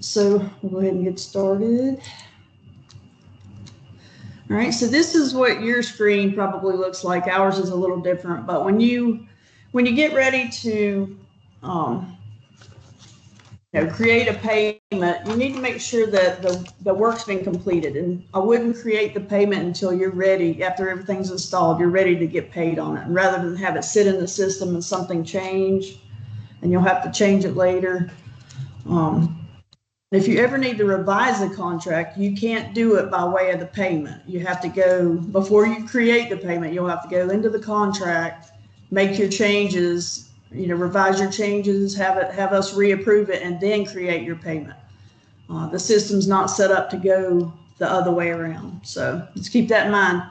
So we'll go ahead and get started. All right, so this is what your screen probably looks like. Ours is a little different, but when you get ready to create a payment, you need to make sure that the work's been completed. And I wouldn't create the payment until you're ready, after everything's installed, you're ready to get paid on it, rather than have it sit in the system and something change, and you'll have to change it later. If you ever need to revise a contract, you can't do it by way of the payment. You have to go, before you create the payment, you'll have to go into the contract, make your changes, revise your changes, have us reapprove it, and then create your payment. The system's not set up to go the other way around. So just keep that in mind.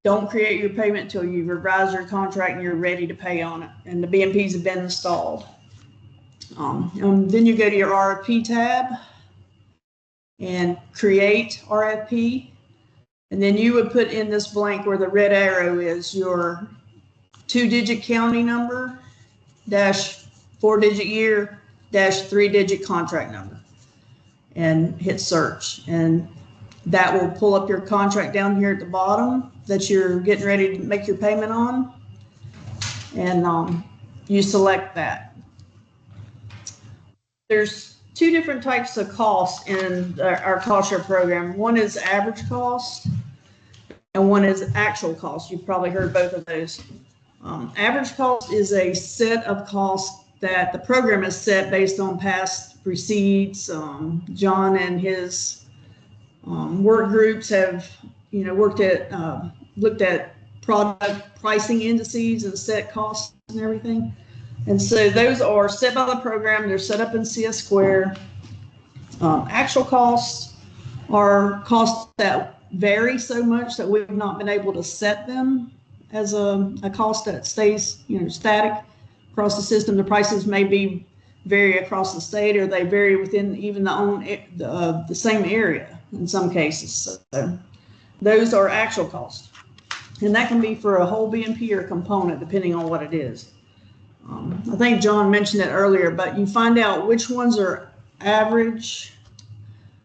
Don't create your payment until you revise your contract and you're ready to pay on it, and the BMPs have been installed. Then you go to your RFP tab and create RFP. And then you would put in this blank where the red arrow is your 2-digit county number, dash 4-digit year, dash 3-digit contract number, and hit search. And that will pull up your contract down here at the bottom that you're getting ready to make your payment on. And you select that. There's two different types of costs in our cost share program. One is average cost and one is actual cost. You've probably heard both of those. Average cost is a set of costs that the program has set based on past receipts. John and his work groups have, looked at product pricing indices and set costs and everything. And so those are set by the program. They're set up in CS Square. Actual costs are costs that vary so much that we've not been able to set them as a cost that stays, static across the system. The prices may vary across the state, or they vary within even the same area in some cases. So those are actual costs, and that can be for a whole BMP or a component, depending on what it is. I think John mentioned it earlier, but you find out which ones are average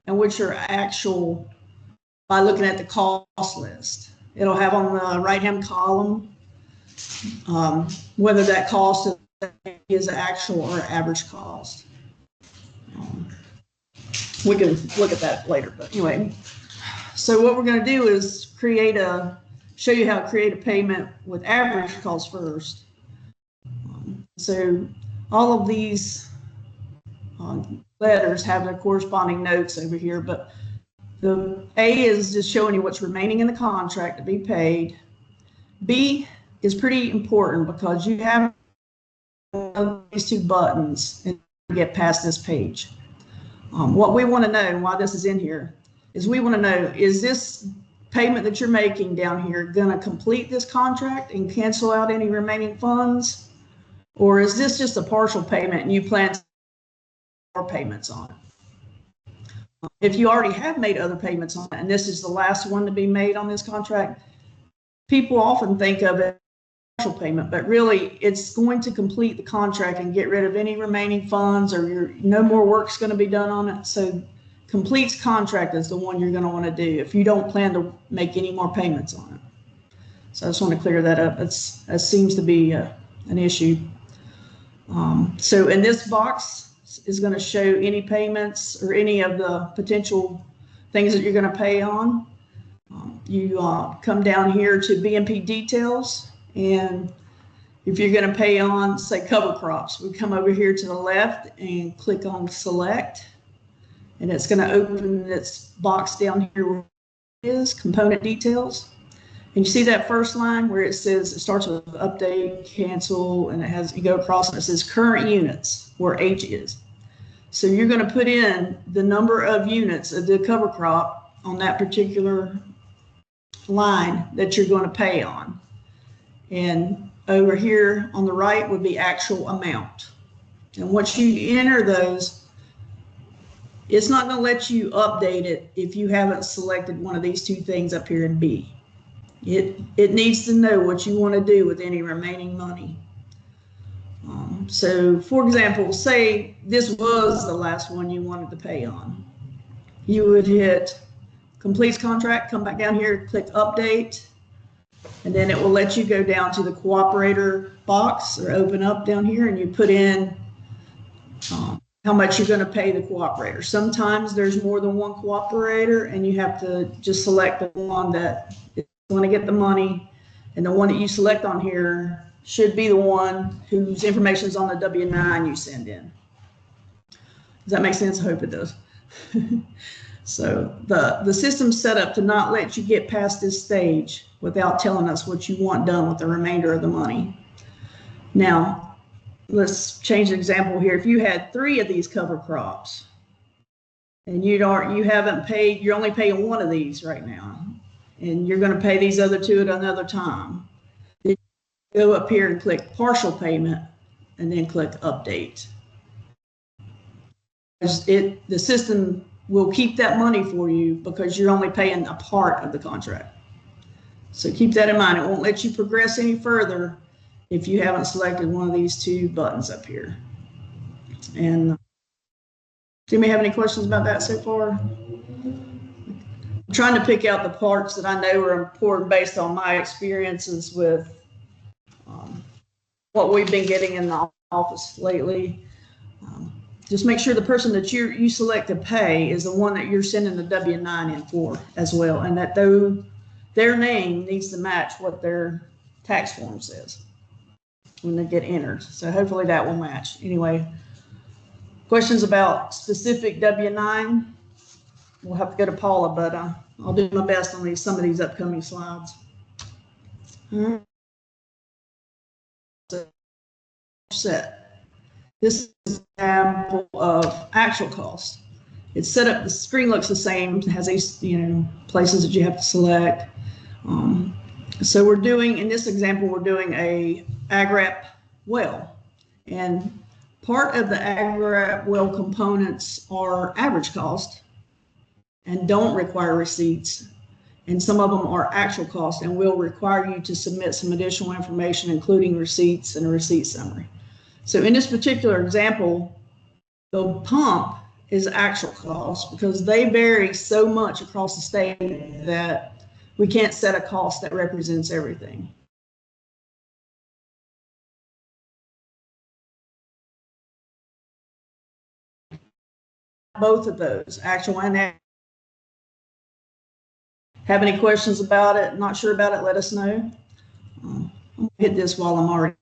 and which are actual by looking at the cost list. It'll have on the right-hand column whether that cost is actual or average cost. We can look at that later, but anyway. So what we're going to do is show you how to create a payment with average cost first. So all of these letters have their corresponding notes over here, but the A is just showing you what's remaining in the contract to be paid. B is pretty important because you have these two buttons and get past this page. What we want to know, and why this is in here, is we want to know, is this payment that you're making down here going to complete this contract and cancel out any remaining funds? Or is this just a partial payment and you plan to make more payments on it? If you already have made other payments on it and this is the last one to be made on this contract, people often think of it as a partial payment, but really it's going to complete the contract and get rid of any remaining funds, or no more work's going to be done on it. So completes contract is the one you're going to want to do if you don't plan to make any more payments on it. So I just want to clear that up. That seems to be an issue. So in this box is going to show any payments or any of the potential things that you're going to pay on. You come down here to BMP details, and if you're going to pay on, say, cover crops, we come over here to the left and click on select, and it's going to open this box down here where it is component details. And you see that first line where it says, it starts with update, cancel, and you go across and it says current units, where H is. So you're going to put in the number of units of the cover crop on that particular line that you're going to pay on. And over here on the right would be actual amount. And once you enter those, it's not going to let you update it if you haven't selected one of these two things up here in B. It needs to know what you want to do with any remaining money. So for example, say this was the last one you wanted to pay on. You would hit completes contract, come back down here, click update, and then it will let you go down to the cooperator box or open up down here, and you put in how much you're going to pay the cooperator. Sometimes there's more than one cooperator, and you have to just select the one that is going to get the money, and the one that you select on here should be the one whose information is on the W-9 you send in. Does that make sense? I hope it does. So the system's set up to not let you get past this stage without telling us what you want done with the remainder of the money. Now, let's change the example here. If you had 3 of these cover crops and you haven't paid, you're only paying 1 of these right now, and you're going to pay these other 2 at another time, then go up here and click partial payment and then click update. The system will keep that money for you because you're only paying a part of the contract. So keep that in mind. It won't let you progress any further if you haven't selected one of these 2 buttons up here. And do you have any questions about that so far? I'm trying to pick out the parts that I know are important based on my experiences with what we've been getting in the office lately. Just make sure the person that you select to pay is the one that you're sending the W-9 in for as well, and that their name needs to match what their tax form says when they get entered. So hopefully that will match. Anyway, questions about specific W-9? We'll have to go to Paula, but I'll do my best on some of these upcoming slides. Set. This is an example of actual cost. It's set up, the screen looks the same, it has these places that you have to select. So we're doing, in this example, we're doing a AgRep well. And part of the AgRep well components are average cost and don't require receipts. And some of them are actual cost and will require you to submit some additional information, including receipts and a receipt summary. So in this particular example, the pump is actual cost because they vary so much across the state that we can't set a cost that represents everything. Both of those, actual and actual. Have any questions about it? Not sure about it? Let us know. I'm gonna hit this while I'm already.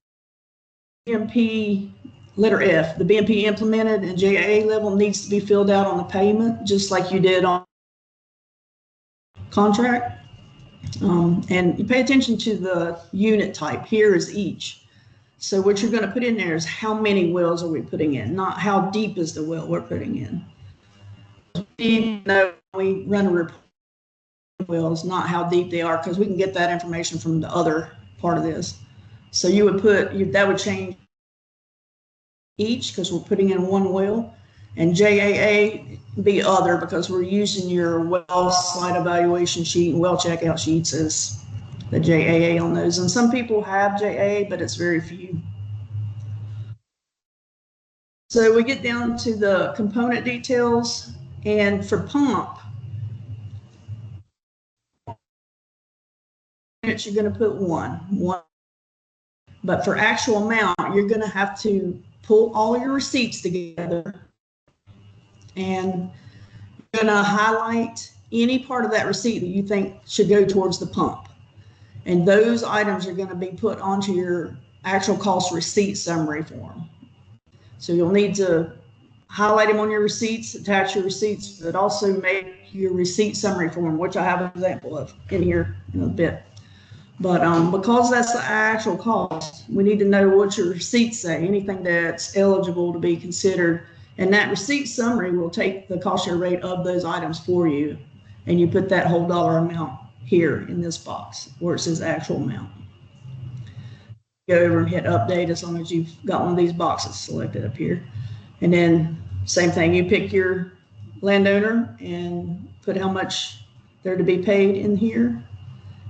BMP, letter F, the BMP implemented and JAA level needs to be filled out on the payment, just like you did on contract. And you pay attention to the unit type. Here is each. So what you're going to put in there is how many wells are we putting in, not how deep is the well we're putting in. We know we run a report on wells, not how deep they are, because we can get that information from the other part of this. So you would put, that would change each because we're putting in 1 well, and JAA be other because we're using your well site evaluation sheet and well checkout sheets as the JAA on those. And some people have JAA, but it's very few. So we get down to the component details, and for pump, you're going to put one. But for actual amount, you're going to have to pull all your receipts together, and you're going to highlight any part of that receipt that you think should go towards the pump. And those items are going to be put onto your actual cost receipt summary form. So you'll need to highlight them on your receipts, attach your receipts, but also make your receipt summary form, which I have an example of in here in a bit. But because that's the actual cost, we need to know what your receipts say, anything that's eligible to be considered. And that receipt summary will take the cost share rate of those items for you. And you put that whole dollar amount here in this box where it says actual amount. Go over and hit update as long as you've got one of these boxes selected up here. And then same thing, you pick your landowner and put how much they're to be paid in here,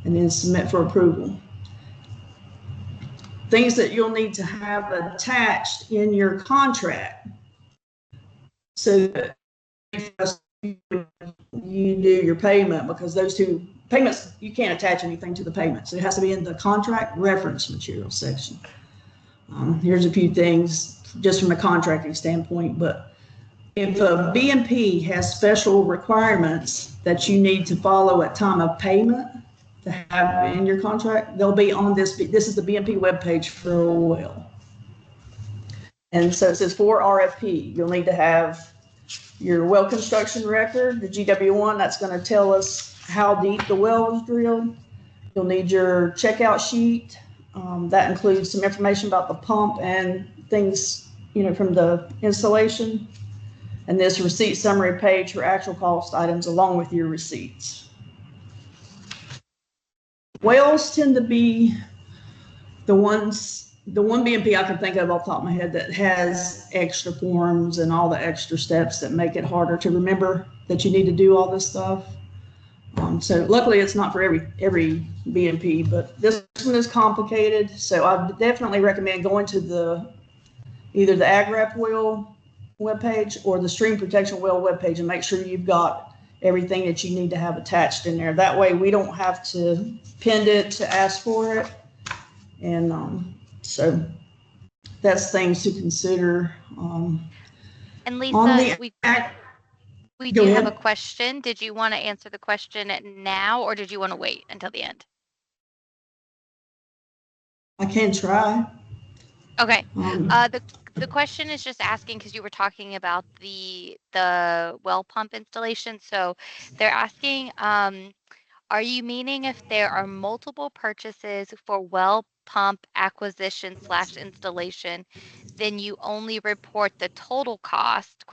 and then submit for approval. things that you'll need to have attached in your contract. So that you do your payment, because those two payments, you can't attach anything to the payment. So it has to be in the contract reference material section. Here's a few things just from a contracting standpoint, but if a BMP has special requirements that you need to follow at time of payment to have in your contract, they'll be on this. This is the BMP webpage for a well. And so it says for RFP, you'll need to have your well construction record, the GW1, that's going to tell us how deep the well was drilled. You'll need your checkout sheet. That includes some information about the pump and things, from the installation. And this receipt summary page for actual cost items along with your receipts. Wells tend to be the one BMP I can think of off the top of my head that has extra forms and all the extra steps that make it harder to remember that you need to do all this stuff. So luckily it's not for every BMP, but this one is complicated. So I definitely recommend going to either the AgRep well webpage or the stream protection well webpage and make sure you've got everything that you need to have attached in there. That way we don't have to pin it to ask for it. And so that's things to consider. And Lisa, we do have a question. Did you want to answer the question now, or did you want to wait until the end? I can try. Okay. The question is just asking because you were talking about the well pump installation. So they're asking, are you meaning if there are multiple purchases for well pump acquisition / installation, then you only report the total cost, ?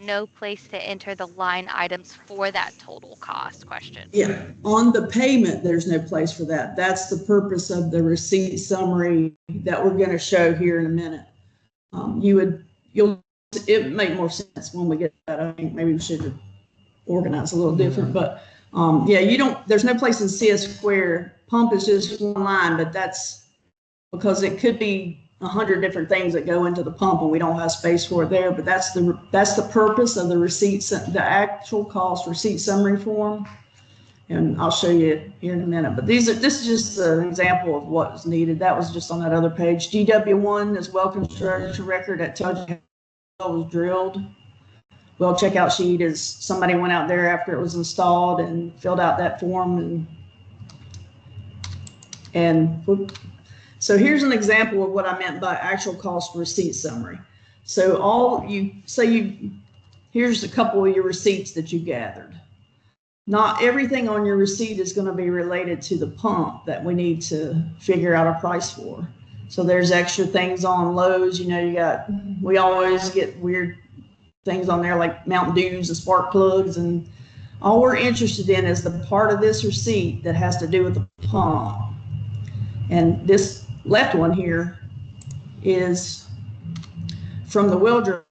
No place to enter the line items for that total cost, ? Yeah, on the payment, there's no place for that. That's the purpose of the receipt summary that we're going to show here in a minute. It make more sense when we get that. I think maybe we should organize a little different, but there's no place in CS square. Pump is just one line, but that's because it could be 100 different things that go into the pump and we don't have space for it there, but that's the purpose of the receipts, the actual cost receipt summary form. And I'll show you here in a minute, but this is just an example of what was needed. That was just on that other page. GW1 is well construction record that tells you how it was drilled. Well, checkout sheet is somebody went out there after it was installed and filled out that form. And so here's an example of what I meant by actual cost receipt summary. So here's a couple of your receipts that you gathered. Not everything on your receipt is going to be related to the pump that we need to figure out a price for. So there's extra things on Lowe's. We always get weird things on there like Mountain Dews and spark plugs, and all we're interested in is the part of this receipt that has to do with the pump. And this left one here is from the well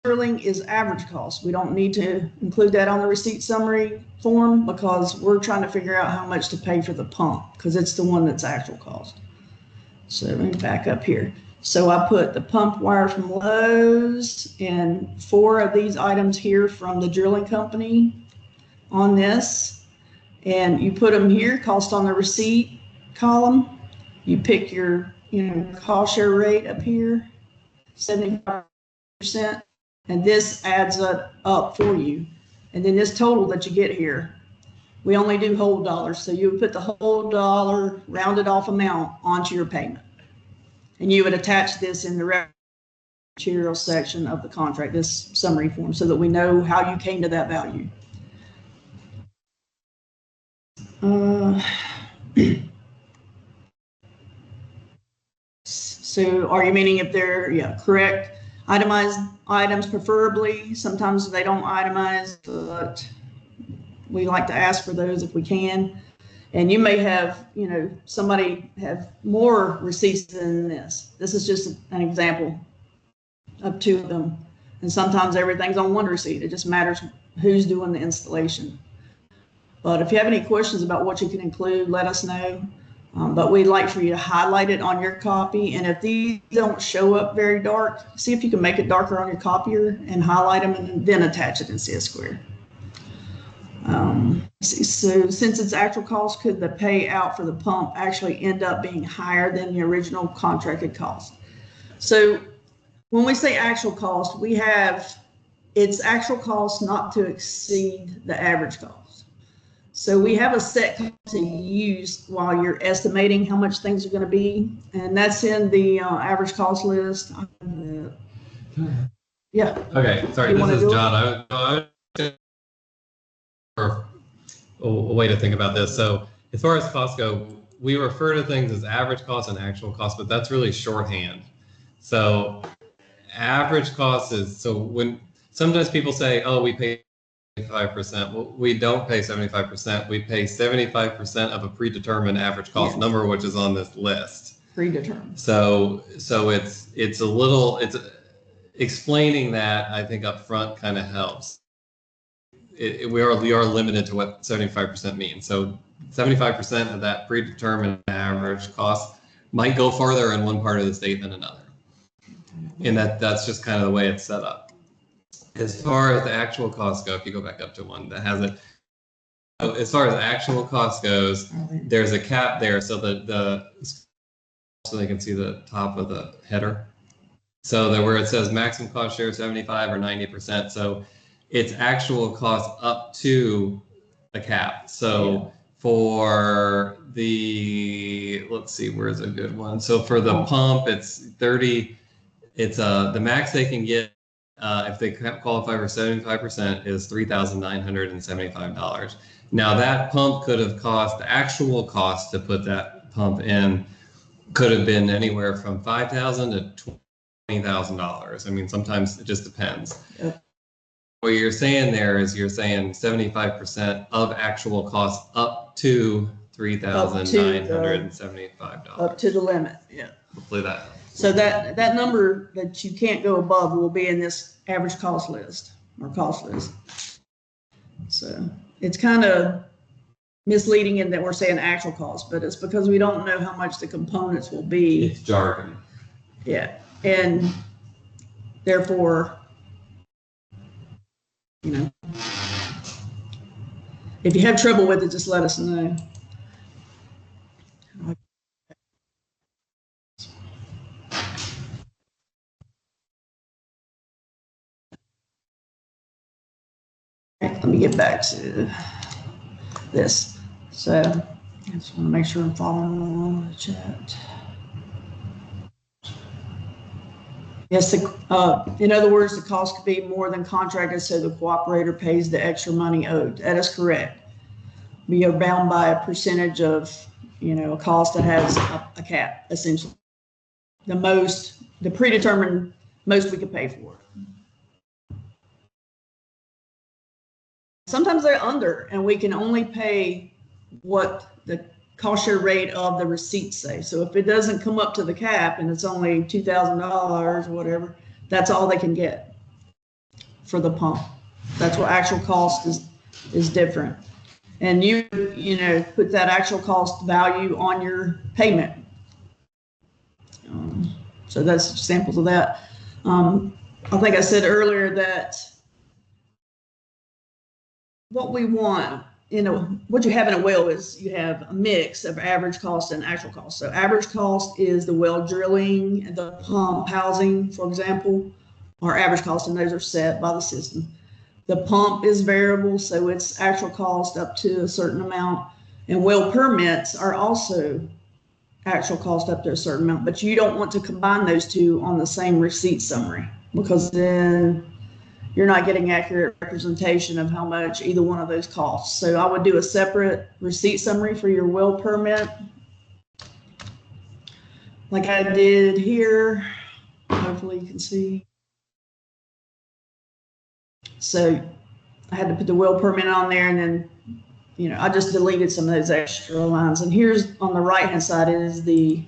drilling is average cost. We don't need to include that on the receipt summary form because we're trying to figure out how much to pay for the pump because it's the one that's actual cost. So let me back up here. So I put the pump wire from Lowe's and 4 of these items here from the drilling company on this. And you put them here, cost on the receipt column. You pick your cost share rate up here, 75%. And this adds up for you. And then this total that you get here, we only do whole dollars. So you would put the whole dollar rounded off amount onto your payment. And you would attach this in the material section of the contract, this summary form, so that we know how you came to that value. So are you meaning if they're correct itemized items preferably? Sometimes they don't itemize, but we like to ask for those if we can. And you may have, somebody have more receipts than this. This is just an example of 2 of them. And sometimes everything's on one receipt. It just matters who's doing the installation. But if you have any questions about what you can include, let us know. But we'd like for you to highlight it on your copy. And if these don't show up very dark, see if you can make it darker on your copier and highlight them and then attach it in CS Square. So since it's actual cost, could the payout for the pump actually end up being higher than the original contracted cost? So when we say actual cost, it's actual cost not to exceed the average cost. So we have a set cost to use while you're estimating how much things are going to be, and that's in the average cost list. Yeah. Okay, sorry, this is John. A way to think about this. So as far as costs go, we refer to things as average cost and actual cost, but that's really shorthand. So average cost is, so when sometimes people say, oh, we pay 75%. Well, we don't pay 75%. We pay 75% of a predetermined average cost number, which is on this list. Predetermined. So it's explaining that, I think, up front kind of helps. We are limited to what 75% means. So 75% of that predetermined average cost might go farther in one part of the state than another. And that's just kind of the way it's set up. As far as the actual costs go, if you go back up to one that has it, as far as actual cost goes, there's a cap there. So so they can see the top of the header. So that where it says maximum cost share 75 or 90%. So it's actual cost up to a cap. So for the, let's see, where's a good one? So for the pump, it's 30. It's the max they can get if they qualify for 75% is $3,975. Now that pump could have cost, the actual cost to put that pump in could have been anywhere from $5,000 to $20,000. I mean, sometimes it just depends. Yep. What you're saying there is you're saying 75% of actual cost up to $3,975. Up to the limit, yeah. Hopefully that helps. So that number that you can't go above will be in this average cost list or cost list. So it's kind of misleading in that we're saying actual cost, but it's because we don't know how much the components will be. It's jargon. Yeah, and therefore, you know, if you have trouble with it, just let us know. Let me get back to this. So I just want to make sure I'm following along the chat. Yes, in other words, the cost could be more than contracted, so the cooperator pays the extra money owed. That is correct. We are bound by a percentage of, a cost that has a cap, essentially. The predetermined most we could pay for. Sometimes they're under, and we can only pay what the cost share rate of the receipts say. So if it doesn't come up to the cap and it's only $2,000 or whatever, that's all they can get for the pump. That's what actual cost is different. And you put that actual cost value on your payment. So that's samples of that. I think I said earlier that what we want, what you have in a well is you have a mix of average cost and actual cost. So average cost is the well drilling and the pump housing, for example, are average cost, and those are set by the system. The pump is variable, so it's actual cost up to a certain amount, and well permits are also actual cost up to a certain amount, but you don't want to combine those two on the same receipt summary, because then you're not getting accurate representation of how much either one of those costs. So I would do a separate receipt summary for your well permit, like I did here. Hopefully you can see. So I had to put the well permit on there, and then, I just deleted some of those extra lines. And here's on the right-hand side is the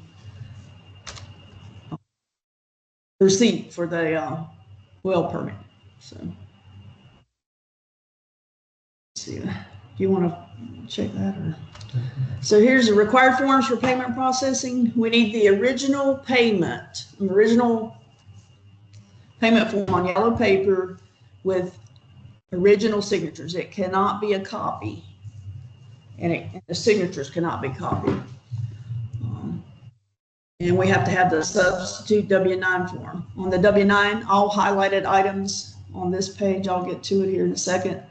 receipt for the well permit. So, let's see, do you want to check that. So here's the required forms for payment processing. We need the original payment form on yellow paper with original signatures. It cannot be a copy, and the signatures cannot be copied. And we have to have the substitute W-9 form. On the W-9, all highlighted items on this page, I'll get to it here in a second,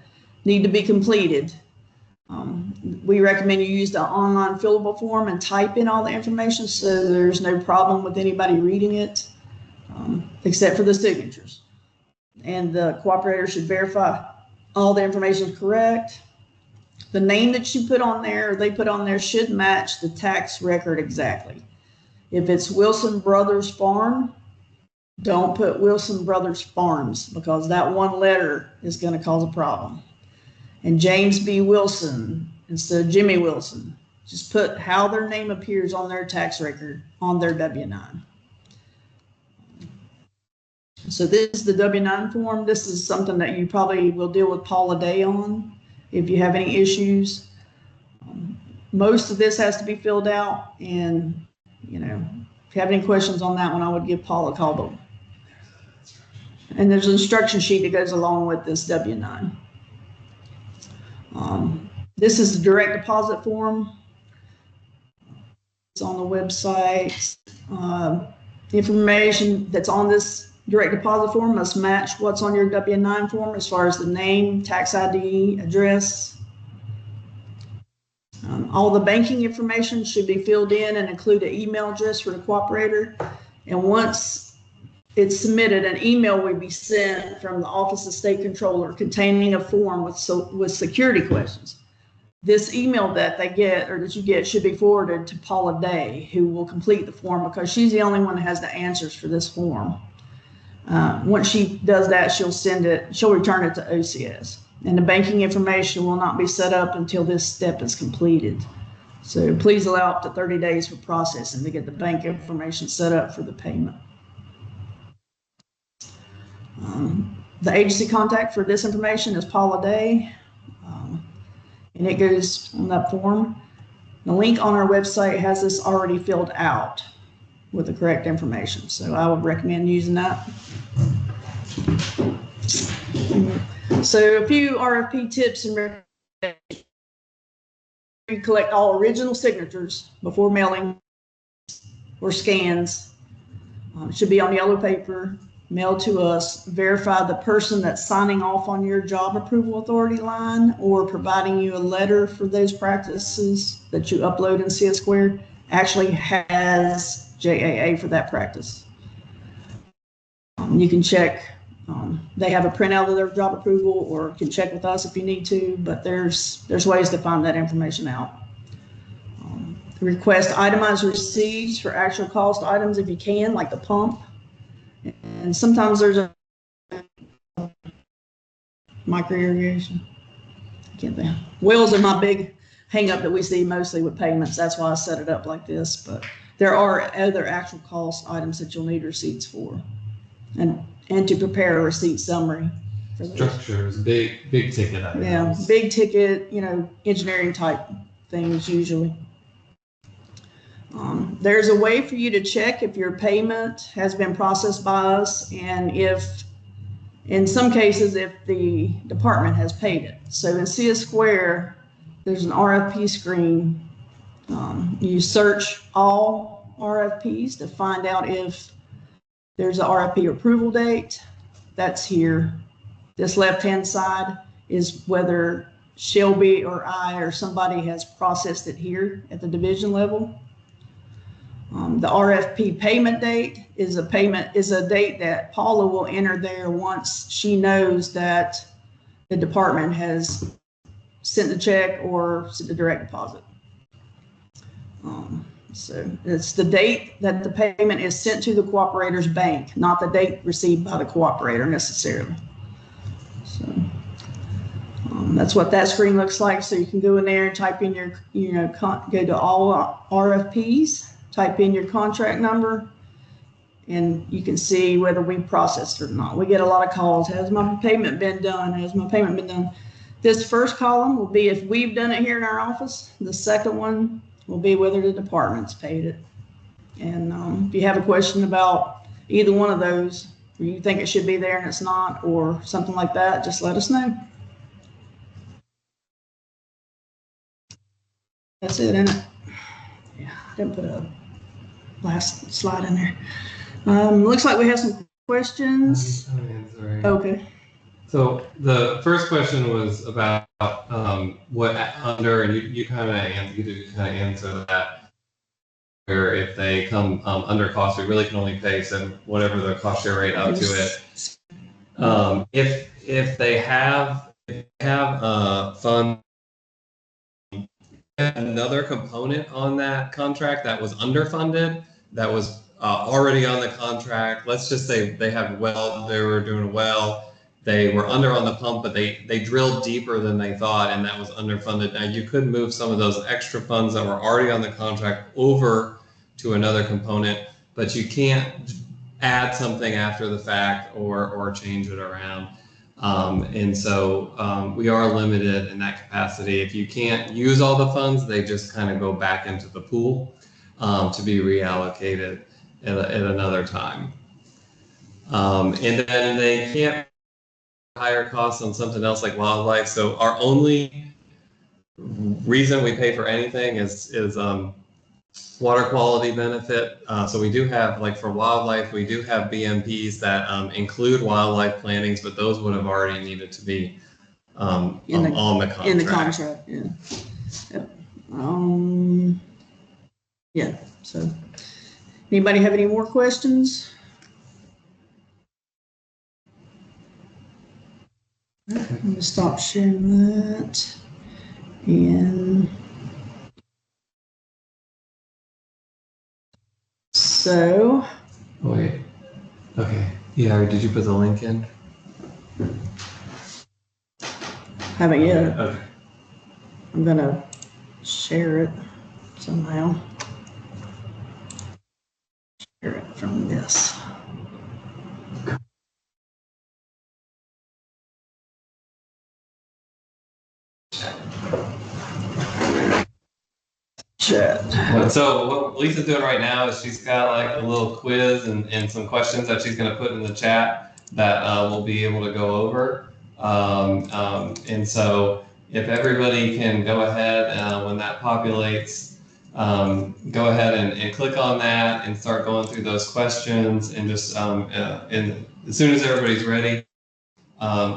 need to be completed. We recommend you use the online fillable form and type in all the information so there's no problem with anybody reading it, except for the signatures. And the cooperator should verify all the information is correct. The name that you put on there, or they put on there, should match the tax record exactly. If it's Wilson Brothers Farm, don't put Wilson Brothers Farms, because that one letter is going to cause a problem. And James B. Wilson instead of Jimmy Wilson. Just put how their name appears on their tax record on their W-9. So this is the W-9 form. This is something that you probably will deal with Paula Day on if you have any issues. Most of this has to be filled out, and if you have any questions on that one, I would give Paula a call. And there's an instruction sheet that goes along with this W-9. This is the direct deposit form. It's on the website. Information that's on this direct deposit form must match what's on your W-9 form as far as the name, tax ID, address. All the banking information should be filled in and include an email address for the cooperator. And once it's submitted, an email will be sent from the Office of State Controller containing a form with security questions. This email that they get, or that you get, should be forwarded to Paula Day, who will complete the form, because she's the only one that has the answers for this form. Once she does that, she'll return it to OCS. And the banking information will not be set up until this step is completed. So please allow up to 30 days for processing to get the bank information set up for the payment. The agency contact for this information is Paula Day, and it goes on that form. The link on our website has this already filled out with the correct information, so I would recommend using that. So a few RFP tips and recommendations. You collect all original signatures before mailing or scans. It should be on yellow paper, mailed to us. Verify the person that's signing off on your job approval authority line or providing you a letter for those practices that you upload in CS Squared actually has JAA for that practice. You can check. They have a printout of their job approval, or can check with us if you need to, but there's ways to find that information out. Request itemized receipts for actual cost items if you can, like the pump. And sometimes there's a micro irrigation. I can't think. Wells are my big hang up that we see mostly with payments. That's why I set it up like this, but there are other actual cost items that you'll need receipts for. And to prepare a receipt summary. Structure is big ticket items. Yeah, big ticket, engineering type things usually. There's a way for you to check if your payment has been processed by us, and in some cases, if the department has paid it. So in CS Square, there's an RFP screen. You search all RFPs to find out if there's an RFP approval date. That's here. This left-hand side is whether Shelby or I or somebody has processed it here at the division level. The RFP payment date is a date that Paula will enter there once she knows that the department has sent the check or sent the direct deposit. So it's the date that the payment is sent to the cooperator's bank, not the date received by the cooperator necessarily. So that's what that screen looks like. So you can go in there and type in your, go to all RFPs, type in your contract number, and you can see whether we processed or not. We get a lot of calls. Has my payment been done? Has my payment been done? This first column will be if we've done it here in our office. The second one will be whether the department's paid it. And if you have a question about either one of those, or you think it should be there and it's not, or something like that, just let us know. That's it, isn't it? Yeah, I didn't put a last slide in there. Looks like we have some questions. Okay. So the first question was about what under, and you kind of answer that, where if they come under cost, we really can only pay whatever the cost share rate up to it. If they have fund another component on that contract that was underfunded, that was already on the contract. Let's just say they were doing well. They were under on the pump, but they drilled deeper than they thought, and that was underfunded. Now you could move some of those extra funds that were already on the contract over to another component, but you can't add something after the fact or change it around. And so we are limited in that capacity. If you can't use all the funds, they just kind of go back into the pool to be reallocated at another time. And then they can't higher costs on something else like wildlife. So our only reason we pay for anything is water quality benefit. So we do have, like for wildlife, we do have BMPs that include wildlife plantings, but those would have already needed to be on the contract. In the contract, yeah. Yep. Yeah, so anybody have any more questions? I'm going to stop sharing that. And so. Wait. Okay. Yeah, did you put the link in? Haven't yet. Okay. I'm going to share it somehow. Share it from this. Chat. So what Lisa's doing right now is she's got like a little quiz and some questions that she's going to put in the chat that we'll be able to go over. And so if everybody can go ahead when that populates, go ahead and click on that and start going through those questions, and just and as soon as everybody's ready,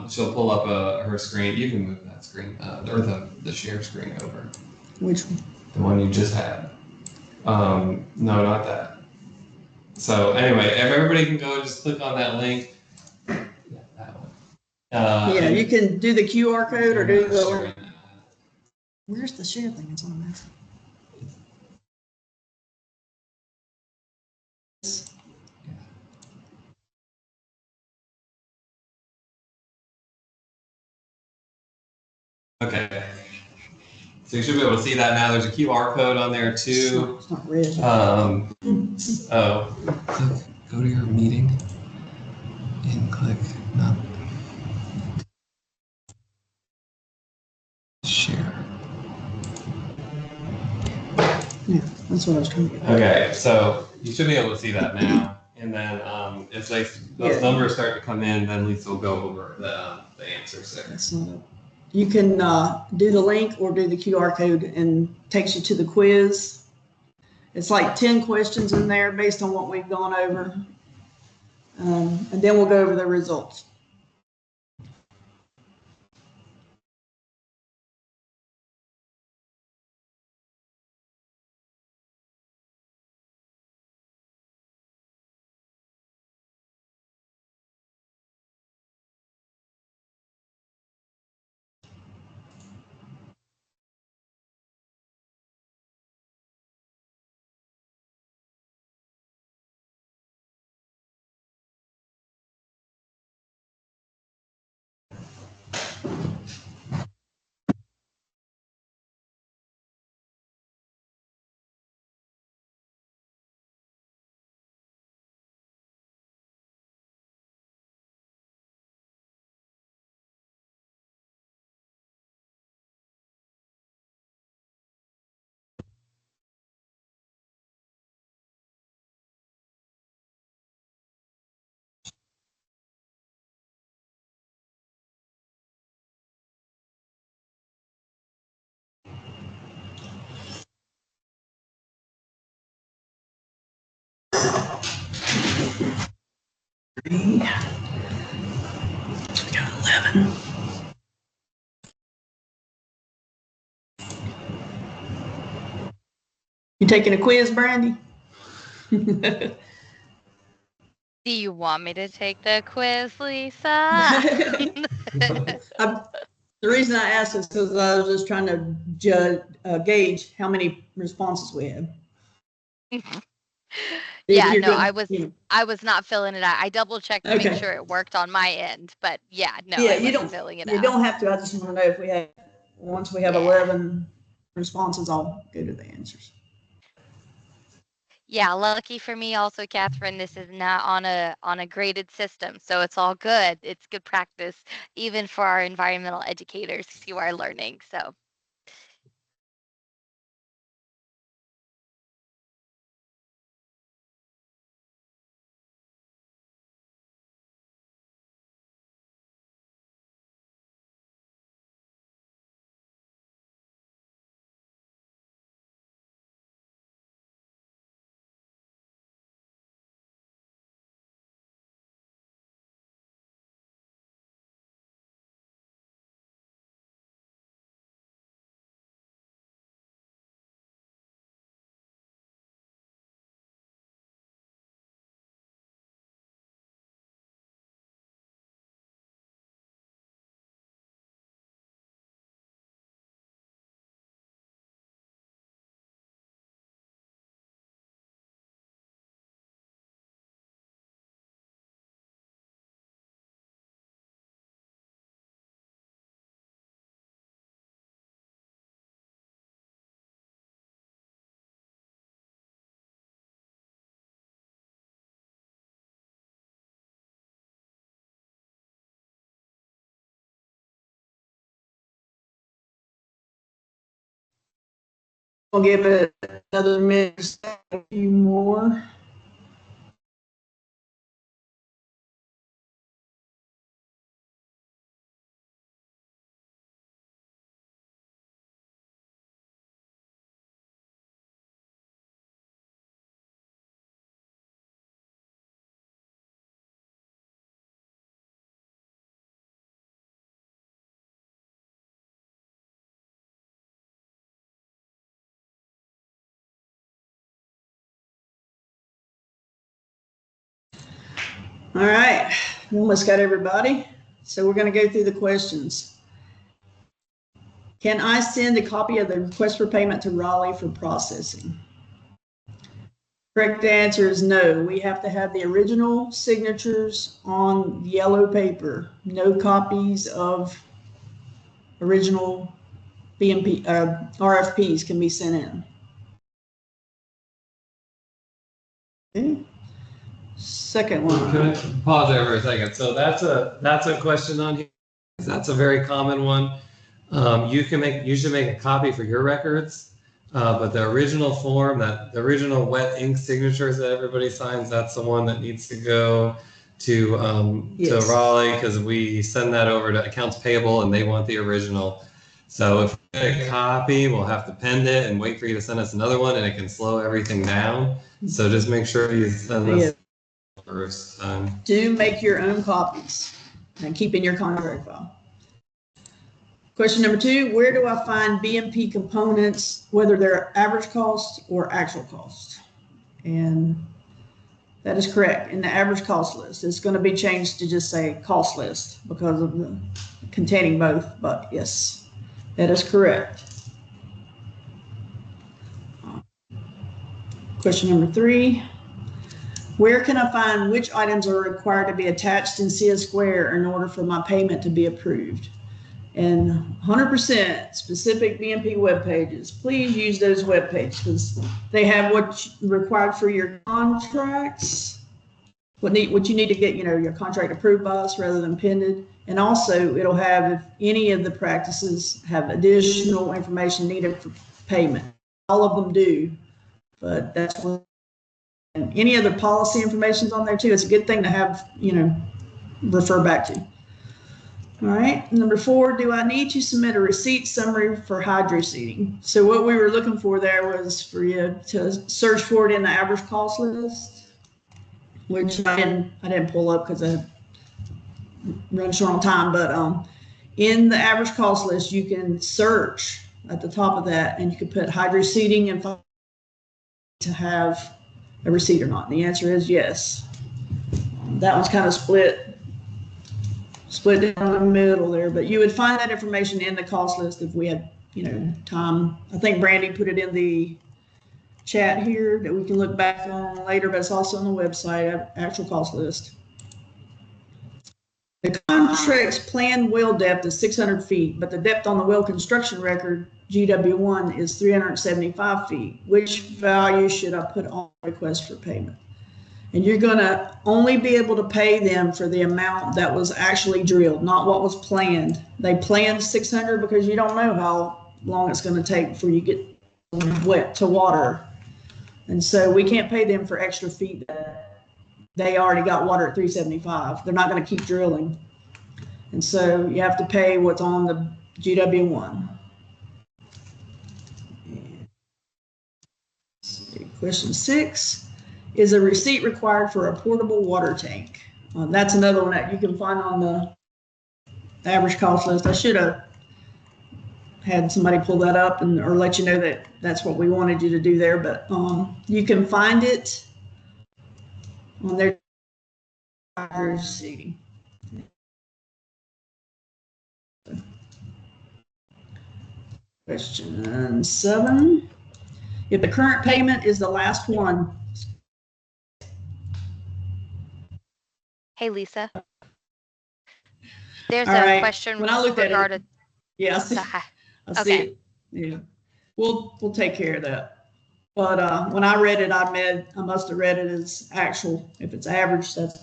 she'll pull up her screen. You can move that screen or the share screen over. Which one? The one you just had. No, not that. So anyway, if everybody can go, just click on that link. Yeah, that one. Yeah, you can do the QR code or do the. Where's the share thing? It's on there. Okay. So you should be able to see that now. There's a QR code on there too. It's not red. So go to your meeting and click share. Yeah, that's what I was trying to get. Okay, so you should be able to see that now. And then if those numbers start to come in, then Lisa will go over the answers there. That's not a, you can do the link or do the QR code and takes you to the quiz. It's like 10 questions in there based on what we've gone over. And then we'll go over the results. 3. We got 11. You taking a quiz, Brandy? Do you want me to take the quiz, Lisa? The reason I asked is because I was just trying to gauge how many responses we had. Yeah, You're no, good. I was not filling it out. I double checked to make Okay. sure it worked on my end, but yeah, no, Yeah, I you wasn't filling it You out. don't have to. I just want to know if we have. Once we have 11 responses, I'll go to the answers. Yeah, lucky for me also, Catherine, this is not on a graded system, so it's all good. It's good practice, even for our environmental educators who are learning. So We'll give it another minute, a few more. All right, we almost got everybody. So we're going to go through the questions. Can I send a copy of the request for payment to Raleigh for processing? Correct answer is no. We have to have the original signatures on yellow paper. No copies of original BMP RFPs can be sent in. Okay. Second one. Can I pause there for a second? So that's a question on here. That's a very common one. You should make a copy for your records, but the original form, the original wet ink signatures that everybody signs, that's the one that needs to go to Yes. Raleigh, because we send that over to accounts payable and they want the original. So if we get a copy, we'll have to pend it and wait for you to send us another one, and it can slow everything down. So just make sure you send us first time. Do make your own copies and keep in your contract file. Question number 2, where do I find BMP components, whether they're average cost or actual cost? And that is correct. In the average cost list, it's going to be changed to just say cost list because of the containing both, but yes, that is correct. Question number 3, where can I find which items are required to be attached in CS Square in order for my payment to be approved? And 100% specific BMP web pages. Please use those web pages because they have what's required for your contracts, what you need to get, your contract approved by us rather than pended. And also it'll have if any of the practices have additional information needed for payment. All of them do, but that's what. And any other policy information is on there too. It's a good thing to have, refer back to. All right, number 4, do I need to submit a receipt summary for hydro seeding? So what we were looking for there was for you to search for it in the average cost list. which I didn't pull up because I run short on time, but in the average cost list, you can search at the top of that, and you can put hydro seeding and to have a receipt or not. And the answer is yes. That one's kind of split down the middle there, but you would find that information in the cost list if we had, time. I think Brandy put it in the chat here that we can look back on later, but it's also on the website, actual cost list. The contract's planned well depth is 600 feet, but the depth on the well construction record, GW1, is 375 feet. Which value should I put on request for payment? And you're going to only be able to pay them for the amount that was actually drilled, not what was planned. They planned 600 because you don't know how long it's going to take before you get wet to water. And so we can't pay them for extra feet that they already got water at 375. They're not going to keep drilling. And so you have to pay what's on the GW1. Question 6, is a receipt required for a portable water tank? That's another one that you can find on the average cost list. I should have had somebody pull that up or let you know that that's what we wanted you to do there, but you can find it on their receipt. Question 7. If the current payment is the last one. Hey, Lisa. There's a question when I looked regarding. At it, yeah, I see it. Yeah, we'll take care of that. But when I read it, I must have read it as actual. If it's average, that's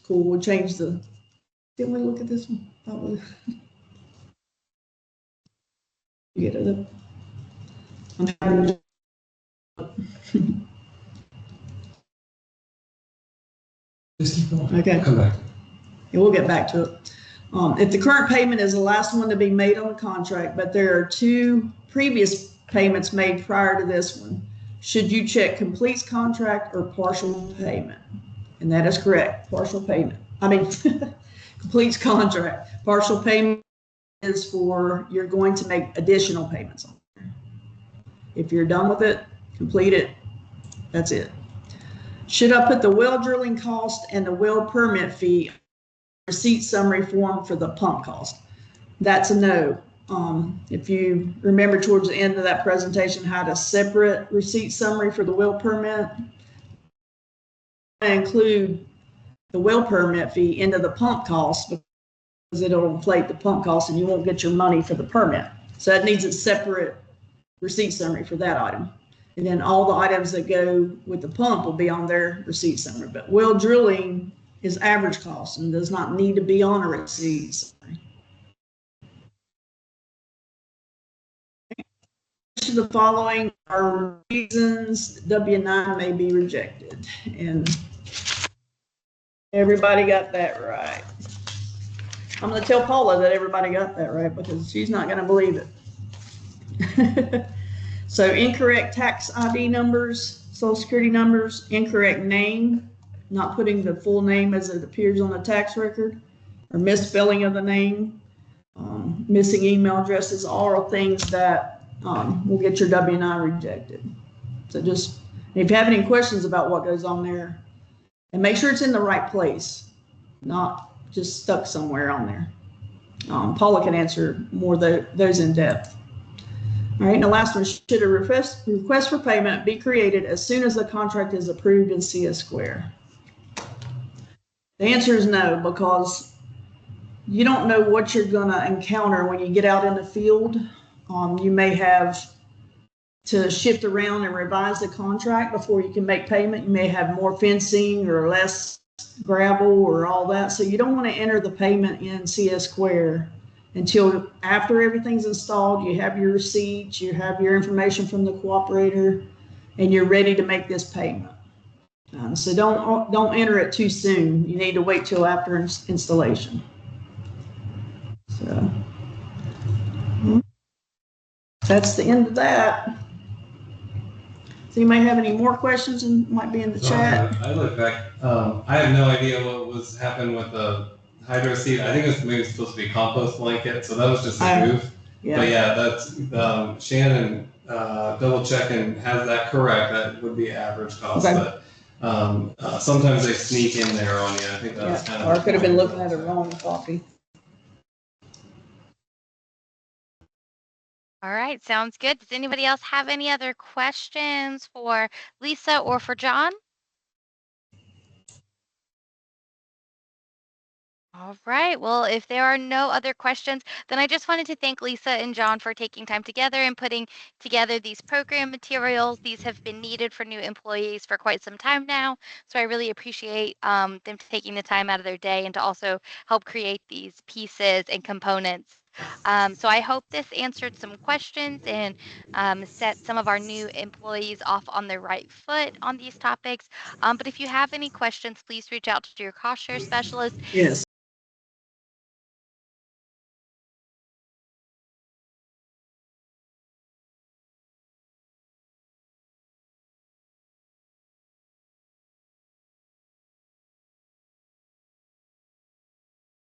cool. We'll change the. Didn't we look at this one? Probably. Get it up. Okay. Come back. Yeah, we'll get back to it. If the current payment is the last one to be made on the contract, but there are 2 previous payments made prior to this one, should you check completes contract or partial payment? And that is correct. Partial payment. I mean, completes contract. Partial payment is for you're going to make additional payments on it. If you're done with it, complete it. That's it. Should I put the well drilling cost and the well permit fee receipt summary form for the pump cost? That's a no. If you remember towards the end of that presentation, had a separate receipt summary for the well permit. I include the well permit fee into the pump cost because it'll inflate the pump cost and you won't get your money for the permit. So that needs a separate receipt summary for that item. And then all the items that go with the pump will be on their receipt summary. But well drilling is average cost and does not need to be on a receipt summary. Each of the following are reasons W-9 may be rejected. And everybody got that right. I'm going to tell Paula that everybody got that right because she's not going to believe it. So incorrect tax ID numbers, social security numbers, incorrect name, not putting the full name as it appears on the tax record, or misspelling of the name, missing email addresses, all are things that will get your W-9 rejected. So just, if you have any questions about what goes on there, and make sure it's in the right place, not just stuck somewhere on there. Paula can answer more those in depth. All right, and the last one, should a request for payment be created as soon as the contract is approved in CS Square? The answer is no, because you don't know what you're going to encounter when you get out in the field. You may have to shift around and revise the contract before you can make payment. You may have more fencing or less gravel or all that. So you don't want to enter the payment in CS Square until after everything's installed, you have your receipts, you have your information from the cooperator, and you're ready to make this payment. So don't enter it too soon. You need to wait till after installation. So that's the end of that. Does anybody have any more questions and might be in the So chat? I look back. I have no idea what was happened with the hydro seed. I think it was maybe supposed to be compost blanket, so that was just a goof. Yeah. But yeah, that's Shannon double checking has that correct. That would be average cost, Okay. but sometimes they sneak in there on you. I think that was kind of. Or I could have been looking at a wrong copy. All right, sounds good. Does anybody else have any other questions for Lisa or for John? All right. Well, if there are no other questions, then I just wanted to thank Lisa and John for taking time together and putting together these program materials. These have been needed for new employees for quite some time now. So I really appreciate them taking the time out of their day and to also help create these pieces and components. So I hope this answered some questions and set some of our new employees off on the right foot on these topics. But if you have any questions, please reach out to your cost share specialist. Yes.